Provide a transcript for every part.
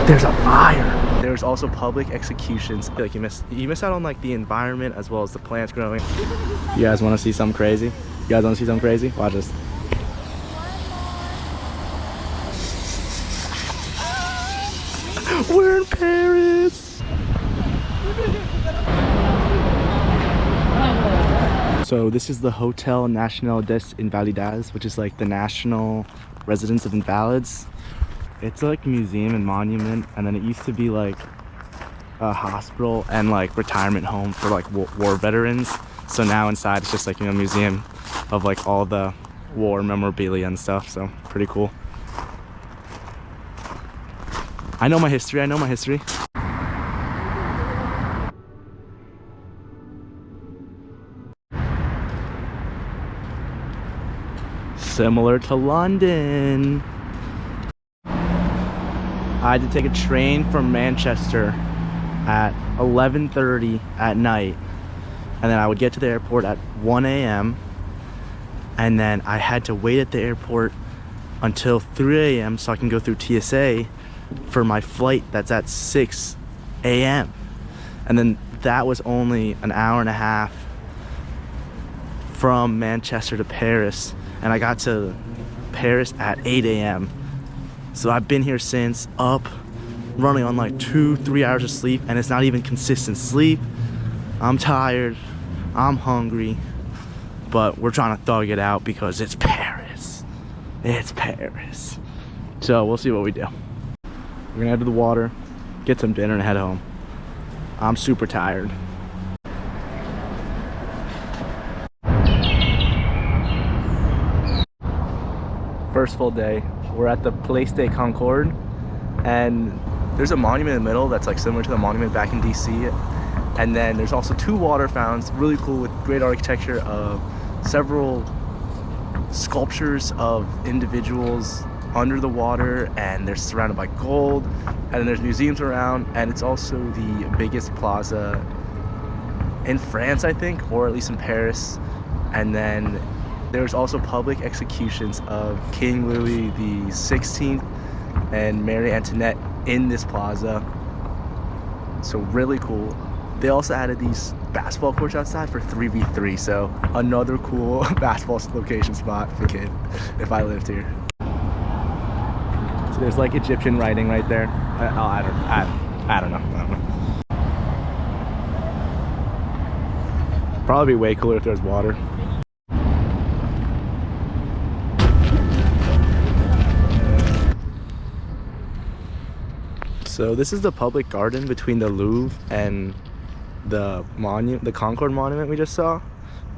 There's a fire. There's also public executions. I feel like you miss out on like the environment as well as the plants growing. You guys want to see something crazy? You guys want to see something crazy? Watch this. We're in Paris. So this is the Hôtel National des Invalides, which is like the national residence of invalids. It's like a museum and monument, and then it used to be like a hospital and like retirement home for like war veterans. So now inside it's just like, you know, a museum of like all the war memorabilia and stuff. So pretty cool. I know my history. Similar to London. I had to take a train from Manchester at 11:30 at night, and then I would get to the airport at 1 a.m. and then I had to wait at the airport until 3 a.m. so I can go through TSA for my flight that's at 6 a.m. and then that was only an hour and a half from Manchester to Paris, and I got to Paris at 8 a.m. So I've been here since, up running on like 2-3 hours of sleep, and it's not even consistent sleep. I'm tired, I'm hungry, but we're trying to thug it out because it's Paris. It's Paris. So we'll see what we do. We're gonna head to the water, get some dinner, and head home. I'm super tired. First full day, we're at the Place de Concorde, and there's a monument in the middle that's like similar to the monument back in DC. And then there's also 2 water fountains, really cool, with great architecture of several sculptures of individuals under the water, and they're surrounded by gold, and then there's museums around, and it's also the biggest plaza in France, I think, or at least in Paris. And then there's also public executions of King Louis the 16th and Mary Antoinette in this plaza. So really cool. They also added these basketball courts outside for 3v3, so another cool basketball location spot for kid if I lived here. So there's like Egyptian writing right there. I don't know. Probably be way cooler if there's water. So this is the public garden between the Louvre and the monument, the Concorde monument we just saw.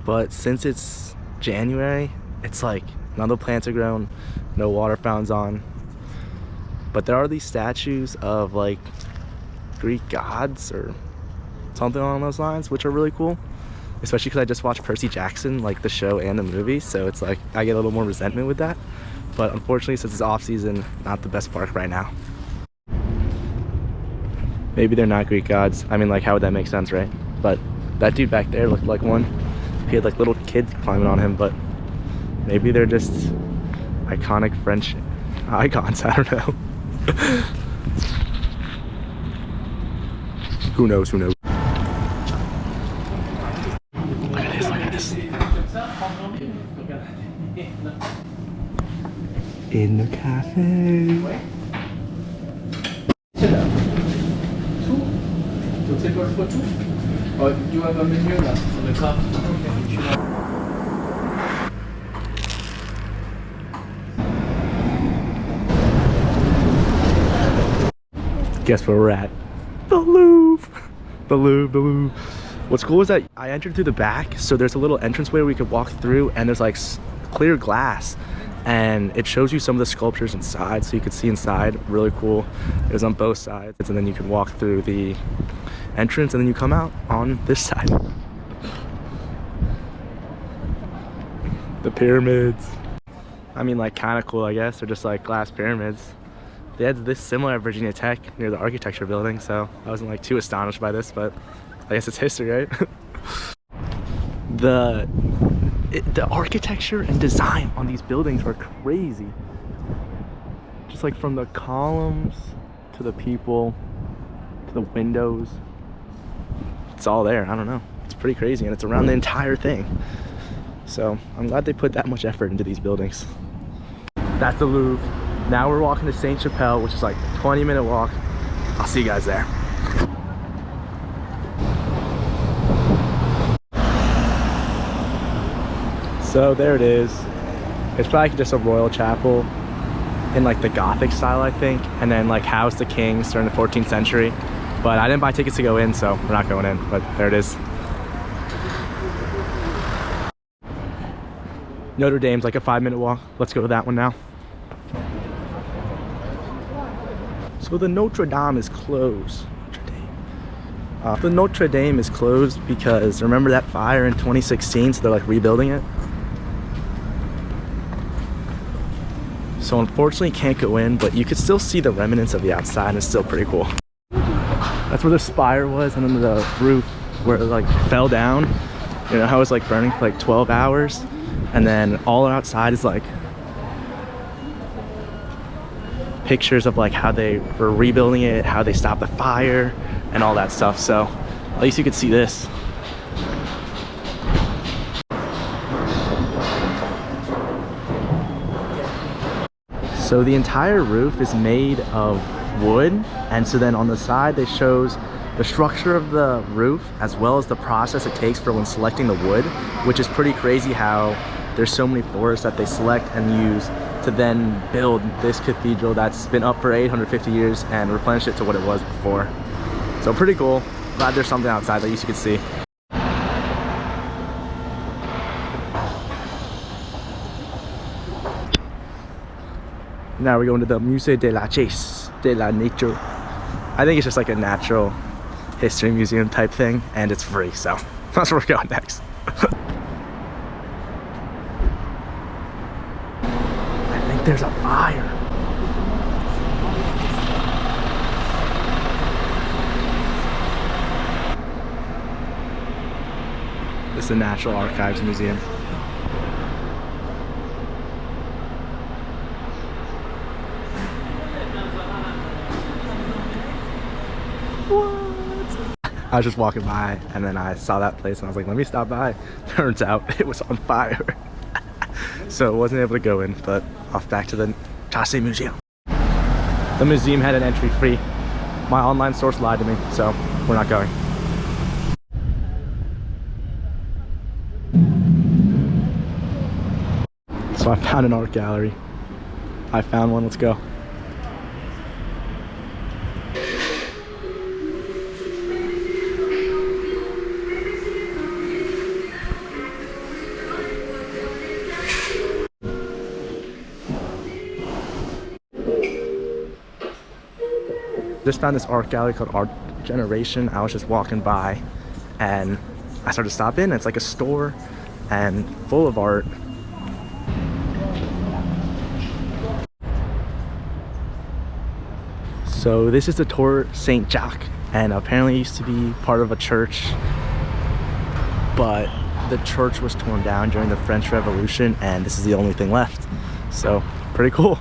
But since it's January, it's like none of the plants are grown, no water fountains on. But there are these statues of like Greek gods or something along those lines, which are really cool. Especially because I just watched Percy Jackson, like the show and the movie, so it's like I get a little more resentment with that. But unfortunately, since it's off season, not the best park right now. Maybe they're not Greek gods. I mean, like, how would that make sense, right? But that dude back there looked like one. He had like little kids climbing on him, but maybe they're just iconic French icons. I don't know. Who knows? Look at this. In the cafe. Oh, you have a menu là sur le carte. Guess where we're at? The Louvre. The Louvre. What's cool is that I entered through the back, so there's a little entranceway we could walk through, and there's like clear glass, and it shows you some of the sculptures inside, so you could see inside. Really cool. It was on both sides, and then you could walk through the entrance, and then you come out on this side. The pyramids. I mean, like, kind of cool, I guess. They're just like glass pyramids. They had this similar at Virginia Tech near the architecture building, so I wasn't like too astonished by this, but I guess it's history, right? The architecture and design on these buildings are crazy. Just like from the columns to to the people, to the windows. It's all there. I don't know. It's pretty crazy, and it's around the entire thing. So I'm glad they put that much effort into these buildings. That's the Louvre. Now we're walking to Sainte Chapelle, which is like a 20-minute walk. I'll see you guys there. So there it is. It's probably just a royal chapel in like the Gothic style, I think, and then like housed the kings during the 14th century. But I didn't buy tickets to go in, so we're not going in, but there it is. Notre-Dame's like a 5-minute walk. Let's go to that one now. So the Notre-Dame is closed. The Notre-Dame is closed because remember that fire in 2016, so they're like rebuilding it. So unfortunately can't go in, but you could still see the remnants of the outside, and it's still pretty cool. That's where the spire was, and then the roof where it like fell down. You know how it was like burning for like 12 hours? And then all outside is like pictures of like how they were rebuilding it, how they stopped the fire, and all that stuff. So at least you could see this. So the entire roof is made of wood, and so then on the side they shows the structure of the roof as well as the process it takes for when selecting the wood, which is pretty crazy how there's so many forests that they select and use to then build this cathedral that's been up for 850 years and replenish it to what it was before. So pretty cool. Glad there's something outside that you could see. Now we're going to the Musée de la Chasse, de la Nature. I think it's just like a natural history museum type thing, and it's free, so that's where we're going next. I think there's a fire. This is the National Archives Museum. I was just walking by and then I saw that place and I was like, let me stop by. Turns out it was on fire. So I wasn't able to go in, but off back to the Chasse Museum. The museum had an entry fee. My online source lied to me, so we're not going. So I found an art gallery. I found one, let's go. Just found this art gallery called Art Generation. I was just walking by and I started to stop in. It's like a store and full of art. So this is the Tour Saint Jacques, and apparently it used to be part of a church, but the church was torn down during the French Revolution and this is the only thing left. So pretty cool.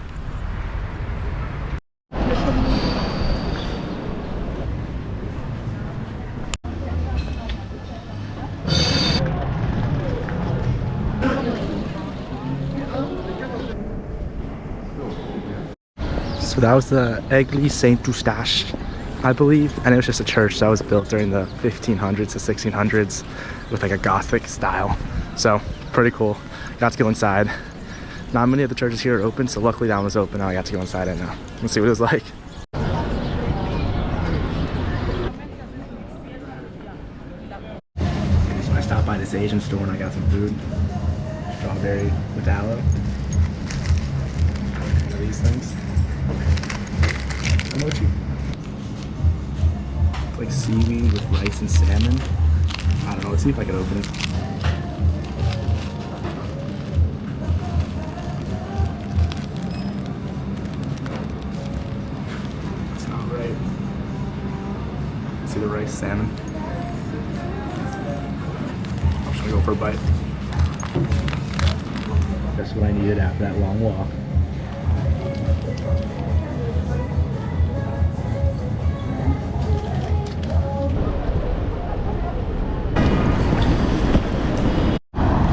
So that was the Église Saint Eustache, I believe, and it was just a church that was built during the 1500s to 1600s with like a Gothic style. So pretty cool. Got to go inside. Not many of the churches here are open, so luckily that one was open. Now I got to go inside and let's see what it's like. So I stopped by this Asian store and I got some food. Strawberry with aloe. These things. Mochi. It's like seaweed with rice and salmon. I don't know, let's see if I can open it. It's not right. See the rice, salmon. I'm just gonna go for a bite. That's what I needed after that long walk.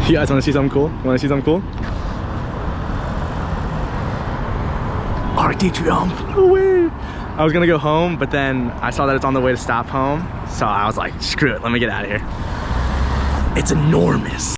You guys want to see something cool? Want to see something cool? Arc de Triomphe. No way. I was gonna go home, but then I saw that it's on the way to stop home, so I was like, screw it, let me get out of here. It's enormous.